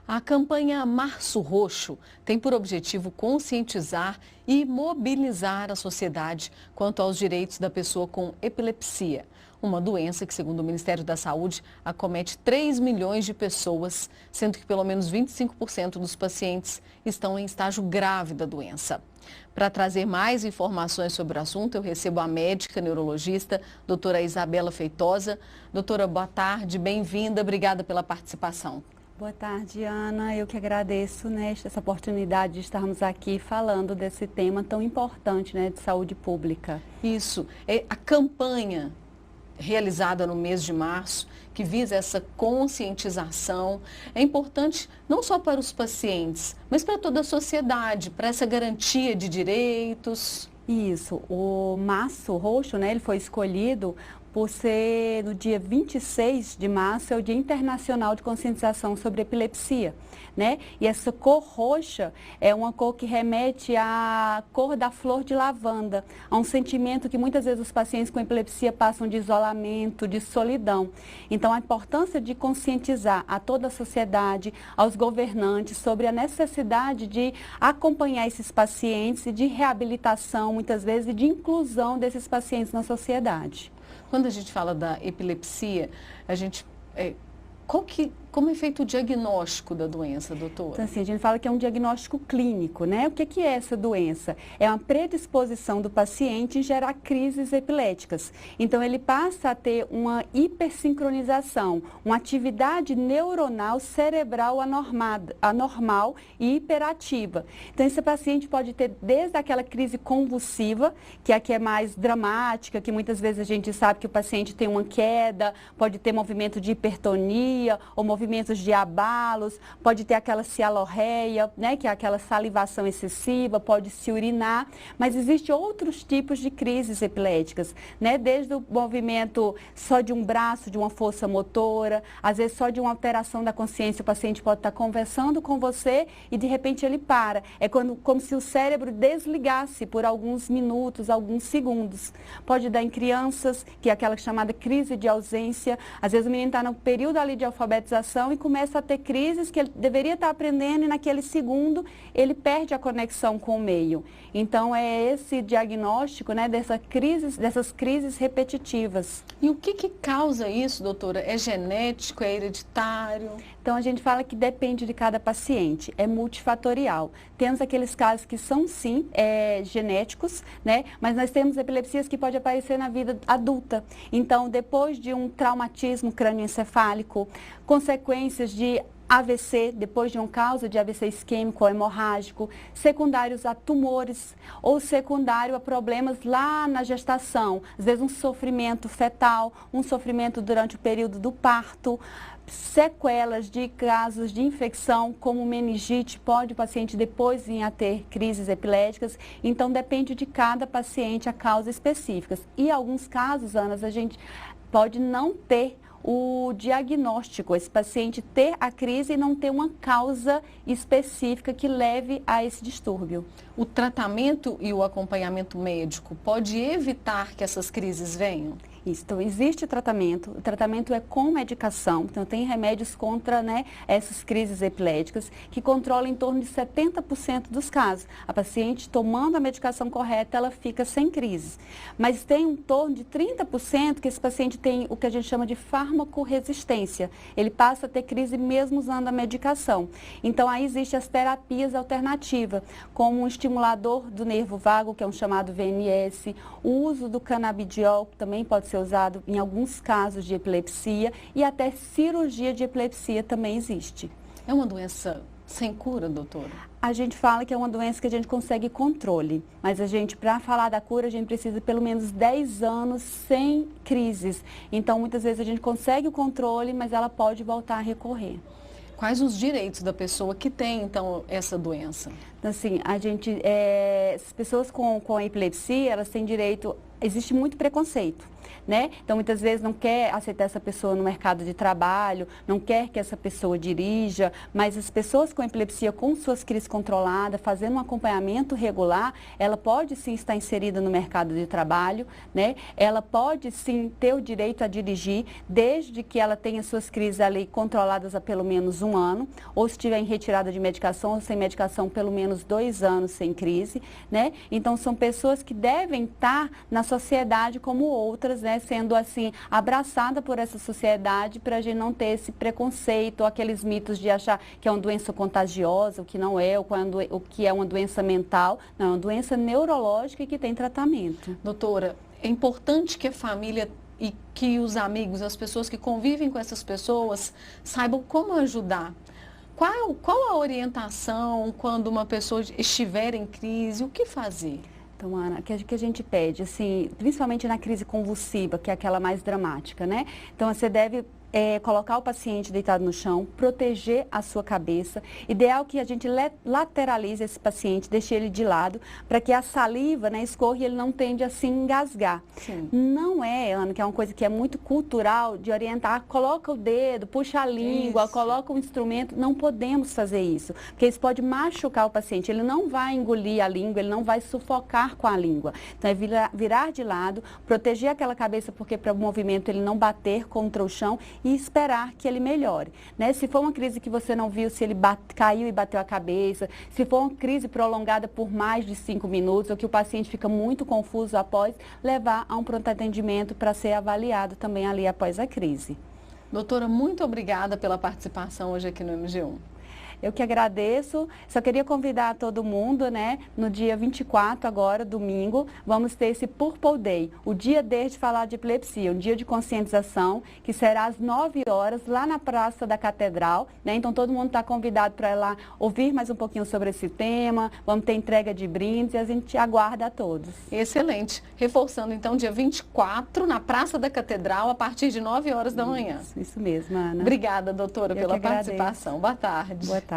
A campanha Março Roxo tem por objetivo conscientizar e mobilizar a sociedade quanto aos direitos da pessoa com epilepsia, uma doença que, segundo o Ministério da Saúde, acomete 3 milhões de pessoas, sendo que pelo menos 25% dos pacientes estão em estágio grave da doença. Para trazer mais informações sobre o assunto, eu recebo a médica neurologista, doutora Isabela Feitosa. Doutora, boa tarde, bem-vinda, obrigada pela participação. Boa tarde, Ana. Eu que agradeço, essa oportunidade de estarmos aqui falando desse tema tão importante, de saúde pública. Isso, é a campanha realizada no mês de março, que visa essa conscientização, é importante não só para os pacientes, mas para toda a sociedade, para essa garantia de direitos. Isso, o Março Roxo, ele foi escolhido por ser no dia 26 de março, é o Dia Internacional de Conscientização sobre Epilepsia, E essa cor roxa é uma cor que remete à cor da flor de lavanda, a um sentimento que muitas vezes os pacientes com epilepsia passam de isolamento, de solidão. Então, a importância de conscientizar a toda a sociedade, aos governantes, sobre a necessidade de acompanhar esses pacientes e de reabilitação, muitas vezes, e de inclusão desses pacientes na sociedade. Quando a gente fala da epilepsia, como é feito o diagnóstico da doença, doutora? Então, assim, a gente fala que é um diagnóstico clínico, O que é essa doença? É uma predisposição do paciente em gerar crises epiléticas. Então, ele passa a ter uma hipersincronização, uma atividade neuronal cerebral anormal e hiperativa. Então, esse paciente pode ter desde aquela crise convulsiva, que é a que é mais dramática, que muitas vezes a gente sabe que o paciente tem uma queda, pode ter movimento de hipertonia ou movimentos de abalos, pode ter aquela cialorreia, que é aquela salivação excessiva, pode se urinar, mas existem outros tipos de crises epiléticas, Desde o movimento só de um braço, de uma força motora, às vezes só de uma alteração da consciência, o paciente pode estar conversando com você e de repente ele para. É como se o cérebro desligasse por alguns minutos, alguns segundos. Pode dar em crianças, que é aquela chamada crise de ausência, às vezes o menino está no período ali de alfabetização e começa a ter crises que ele deveria estar aprendendo e naquele segundo ele perde a conexão com o meio. Então é esse diagnóstico, dessas crises repetitivas. E o que causa isso, doutora? É genético, é hereditário? Então a gente fala que depende de cada paciente, é multifatorial. Temos aqueles casos que são sim genéticos, Mas nós temos epilepsias que podem aparecer na vida adulta. Então depois de um traumatismo crânioencefálico, consequências de AVC, depois de uma causa de AVC isquêmico ou hemorrágico, secundários a tumores ou secundário a problemas lá na gestação, às vezes um sofrimento fetal, um sofrimento durante o período do parto, sequelas de casos de infecção, como meningite, pode o paciente depois vir a ter crises epiléticas, então depende de cada paciente a causas específicas. E em alguns casos, Ana, a gente pode não ter o diagnóstico, esse paciente ter a crise e não ter uma causa específica que leve a esse distúrbio. O tratamento e o acompanhamento médico pode evitar que essas crises venham? Isso, então existe o tratamento é com medicação, então tem remédios contra essas crises epiléticas que controlam em torno de 70% dos casos. A paciente tomando a medicação correta, ela fica sem crises. Mas tem em torno de 30% que esse paciente tem o que a gente chama de farmacorresistência. Ele passa a ter crise mesmo usando a medicação. Então aí existem as terapias alternativas, como um estimulador do nervo vago, que é um chamado VNS, o uso do canabidiol, que também pode ser usado em alguns casos de epilepsia e até cirurgia de epilepsia também existe. É uma doença sem cura, doutora? A gente fala que é uma doença que a gente consegue controle, mas para falar da cura, a gente precisa de pelo menos 10 anos sem crises. Então, muitas vezes a gente consegue o controle, mas ela pode voltar a recorrer. Quais os direitos da pessoa que tem, então, essa doença? Assim, as pessoas com epilepsia, elas têm direito, existe muito preconceito. né? Então, muitas vezes não quer aceitar essa pessoa no mercado de trabalho, não quer que essa pessoa dirija, mas as pessoas com epilepsia, com suas crises controladas, fazendo um acompanhamento regular, ela pode sim estar inserida no mercado de trabalho, né? Ela pode sim ter o direito a dirigir, desde que ela tenha suas crises ali controladas há pelo menos 1 ano, ou se estiver em retirada de medicação ou sem medicação pelo menos 2 anos sem crise, né? Então, são pessoas que devem estar na sociedade como outras, né? Sendo assim, abraçada por essa sociedade, para a gente não ter esse preconceito, ou aqueles mitos de achar que é uma doença contagiosa, o que não é, o que é uma doença mental. Não, é uma doença neurológica e que tem tratamento. Doutora, é importante que a família e que os amigos, as pessoas que convivem com essas pessoas, saibam como ajudar. Qual a orientação quando uma pessoa estiver em crise? O que fazer? Então, Ana, o que a gente pede, assim, principalmente na crise convulsiva, que é aquela mais dramática, né? Então, você deve colocar o paciente deitado no chão, proteger a sua cabeça. Ideal que a gente lateralize esse paciente, deixe ele de lado, para que a saliva, né, escorra e ele não tende a se engasgar. Sim. Não é, Ana, que é uma coisa que é muito cultural, de orientar, coloca o dedo, puxa a língua, coloca o instrumento. Não podemos fazer isso, porque isso pode machucar o paciente. Ele não vai engolir a língua, ele não vai sufocar com a língua. Então, é virar de lado, proteger aquela cabeça, porque para o movimento ele não bater contra o chão, e esperar que ele melhore, né? Se for uma crise que você não viu, se ele caiu e bateu a cabeça, se for uma crise prolongada por mais de 5 minutos, ou que o paciente fica muito confuso após, levar a um pronto atendimento para ser avaliado também ali após a crise. Doutora, muito obrigada pela participação hoje aqui no MG1. Eu que agradeço, só queria convidar todo mundo, né? No dia 24 agora, domingo, vamos ter esse Purple Day, o dia D de falar de epilepsia, um dia de conscientização, que será às 9 horas, lá na Praça da Catedral, né? Então todo mundo está convidado para ir lá ouvir mais um pouquinho sobre esse tema, vamos ter entrega de brindes e a gente aguarda a todos. Excelente. Reforçando então, dia 24, na Praça da Catedral, a partir de 9 horas da manhã. Isso mesmo, Ana. Obrigada, doutora, pela participação. Boa tarde. Boa tarde.